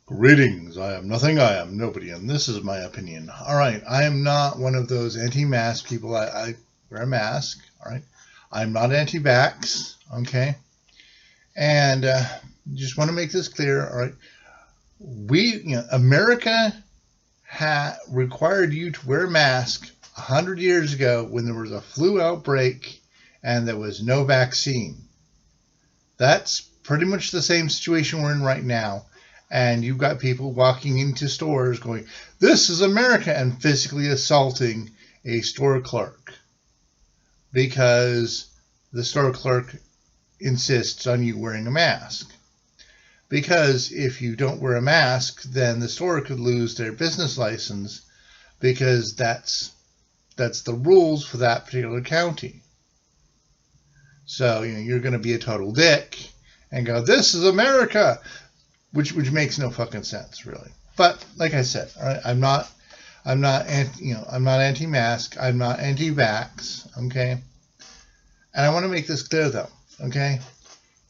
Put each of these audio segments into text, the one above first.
Greetings, I am nothing, I am nobody, and this is my opinion. Alright, I am not one of those anti-mask people. I wear a mask, alright? I'm not anti-vax, okay? And just want to make this clear, alright? America required you to wear a mask 100 years ago when there was a flu outbreak and there was no vaccine. That's pretty much the same situation we're in right now. And you've got people walking into stores going, "This is America," and physically assaulting a store clerk because the store clerk insists on you wearing a mask. Because if you don't wear a mask, then the store could lose their business license because that's the rules for that particular county. So you're going to be a total dick and go, "This is America." Which makes no fucking sense, really. But like I said, I'm not anti-mask. I'm not anti-vax. Okay. And I want to make this clear, though. Okay.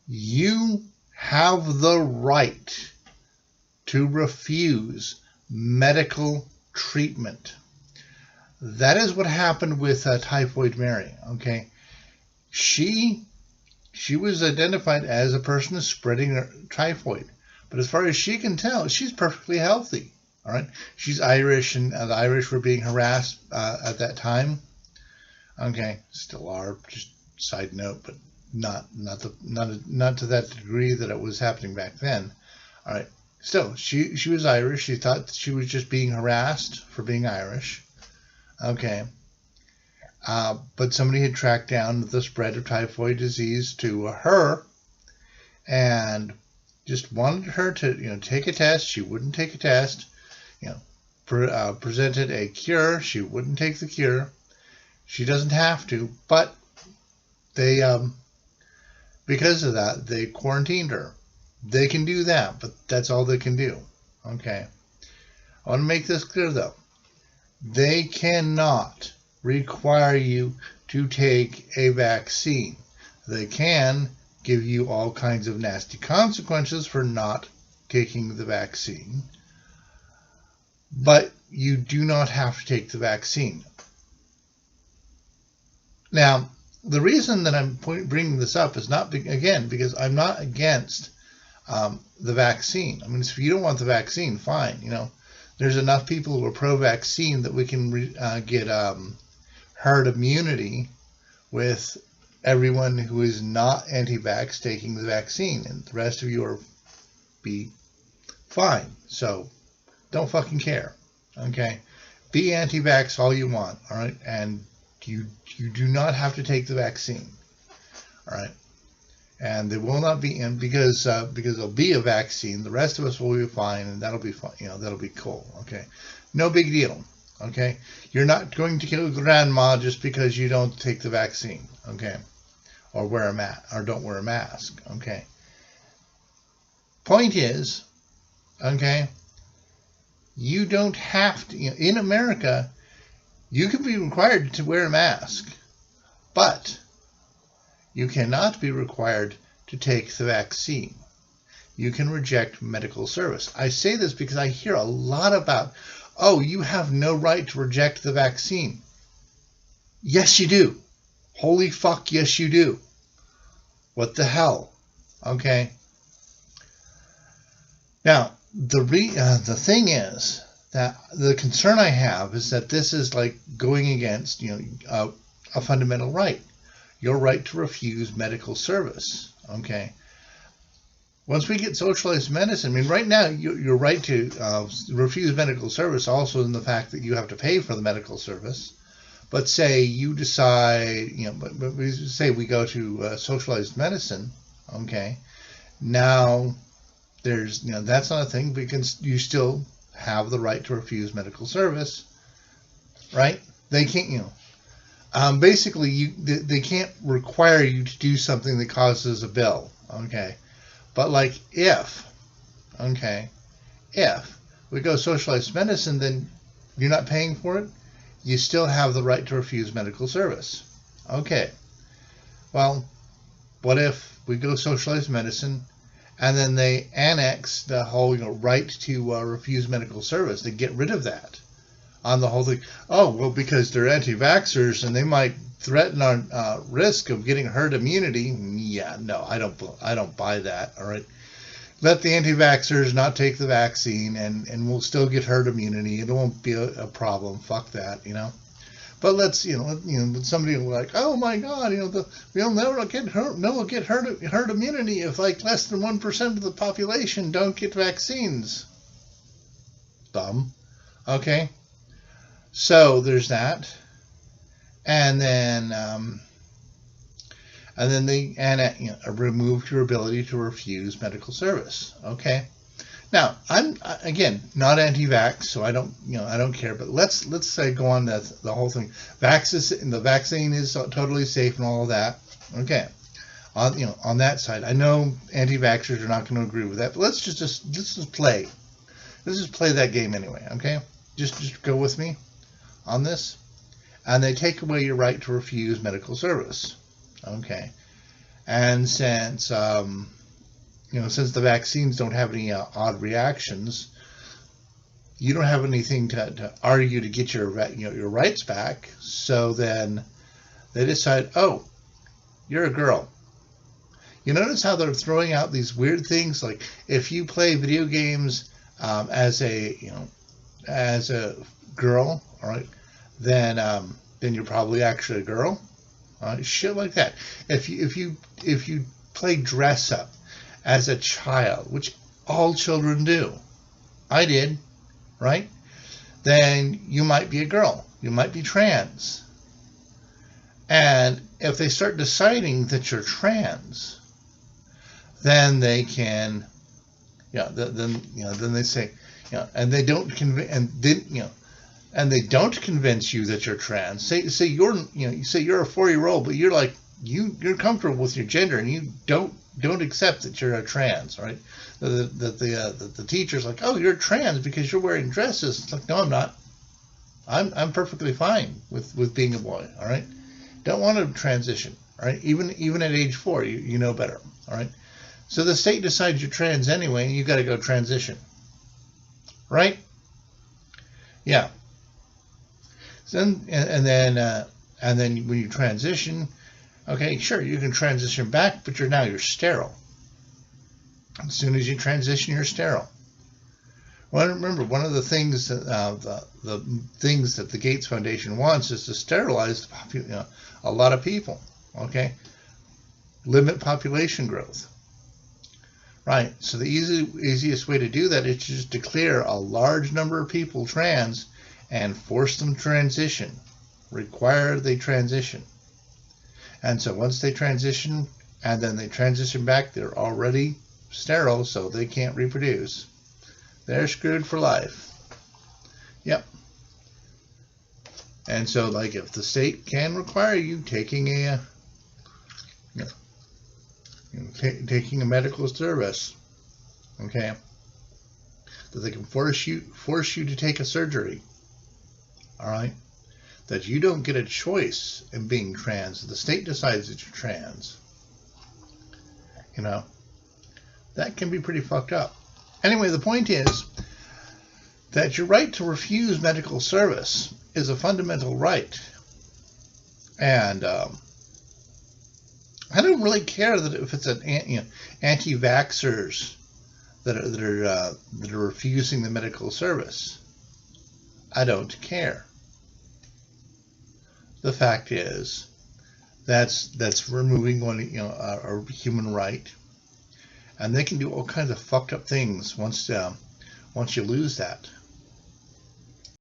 You have the right to refuse medical treatment. That is what happened with Typhoid Mary. Okay. She was identified as a person who's spreading typhoid. But as far as she can tell, she's perfectly healthy. All right, she's Irish, and the Irish were being harassed at that time. Okay, still are. Just side note, but not to that degree that it was happening back then. All right, still, she was Irish. She thought that she was just being harassed for being Irish. Okay, but somebody had tracked down the spread of typhoid disease to her, and just wanted her to, take a test. She wouldn't take a test. Presented a cure. She wouldn't take the cure. She doesn't have to, but they, because of that, they quarantined her. They can do that, but that's all they can do. Okay. I want to make this clear, though. They cannot require you to take a vaccine. They can give you all kinds of nasty consequences for not taking the vaccine, but you do not have to take the vaccine. Now, the reason that I'm bringing this up is not, again, because I'm not against the vaccine. I mean, if you don't want the vaccine, fine. There's enough people who are pro-vaccine that we can get herd immunity with everyone who is not anti-vax taking the vaccine, and the rest of you are be fine. So don't fucking care. Okay, be anti-vax all you want. All right, and you do not have to take the vaccine. All right, and there will not be, and because there'll be a vaccine, the rest of us will be fine, and that'll be fine. That'll be cool. Okay, no big deal. Okay, you're not going to kill grandma just because you don't take the vaccine. Okay. Or wear a mask, or don't wear a mask. Okay. Point is, okay, you don't have to. In America, you can be required to wear a mask, but you cannot be required to take the vaccine. You can reject medical service. I say this because I hear a lot about, "Oh, you have no right to reject the vaccine." Yes, you do. Holy fuck, yes, you do. What the hell? Okay. Now, the thing is that the concern I have is that this is like going against, a fundamental right. Your right to refuse medical service. Okay. Once we get socialized medicine, I mean, right now, your right to refuse medical service also in the fact that you have to pay for the medical service. But say you decide, but we say we go to socialized medicine, okay, now there's, that's not a thing because you still have the right to refuse medical service, right? They can't, basically they can't require you to do something that causes a bill, okay? But like if we go socialized medicine, then you're not paying for it. You still have the right to refuse medical service. Okay. Well, what if we go socialized medicine and then they annex the whole right to refuse medical service. They get rid of that on the whole thing. Oh, well, because they're anti-vaxxers and they might threaten our risk of getting herd immunity. Yeah, no, I don't buy that. All right, let the anti-vaxxers not take the vaccine, and we'll still get herd immunity. It won't be a problem. Fuck that, But let's, somebody will like, oh my God, we'll never get herd immunity if like less than 1% of the population don't get vaccines. Dumb. Okay. So there's that, and then they remove your ability to refuse medical service. Okay. Now, I'm again not anti-vax, so I don't care. But let's say go on the whole thing. The vaccine is totally safe and all of that. Okay, on that side, I know anti-vaxxers are not going to agree with that. But let's just play. Let's just play that game anyway. Okay, just go with me on this, and they take away your right to refuse medical service. Okay, and since since the vaccines don't have any odd reactions, you don't have anything to argue to get your rights back. So then they decide, oh, you're a girl. You notice how they're throwing out these weird things, like if you play video games as a girl, all right, then you're probably actually a girl. Shit like that. If you play dress up as a child, which all children do, I did, right? Then you might be a girl. You might be trans. And if they start deciding that you're trans, then they can, then they say, and they don't convince you that you're trans. Say you're a 4-year-old, but you're like you're comfortable with your gender and you don't accept that you're a trans, right? The teacher's like, oh, you're trans because you're wearing dresses. It's like, no, I'm not. I'm perfectly fine with being a boy, all right? Don't want to transition, all right? Even at age 4, you know better, all right? So the state decides you're trans anyway, and you got to go transition, right? Yeah. So and then when you transition, okay, sure, you can transition back, but you're sterile. As soon as you transition, you're sterile. Well, remember, one of the things that the things that the Gates Foundation wants is to sterilize a lot of people. Okay, limit population growth. Right. So the easiest way to do that is to just declare a large number of people trans and force them to transition. Require they transition. And so once they transition and then they transition back, they're already sterile, so they can't reproduce. They're screwed for life. Yep. And so, like, if the state can require you taking taking a medical service, okay, that they can force you to take a surgery, all right, that you don't get a choice in being trans. The state decides that you're trans. That can be pretty fucked up. Anyway, the point is that your right to refuse medical service is a fundamental right. And I don't really care that if it's an anti-vaxxers that are refusing the medical service. I don't care. The fact is, that's removing a human right, and they can do all kinds of fucked up things once you lose that.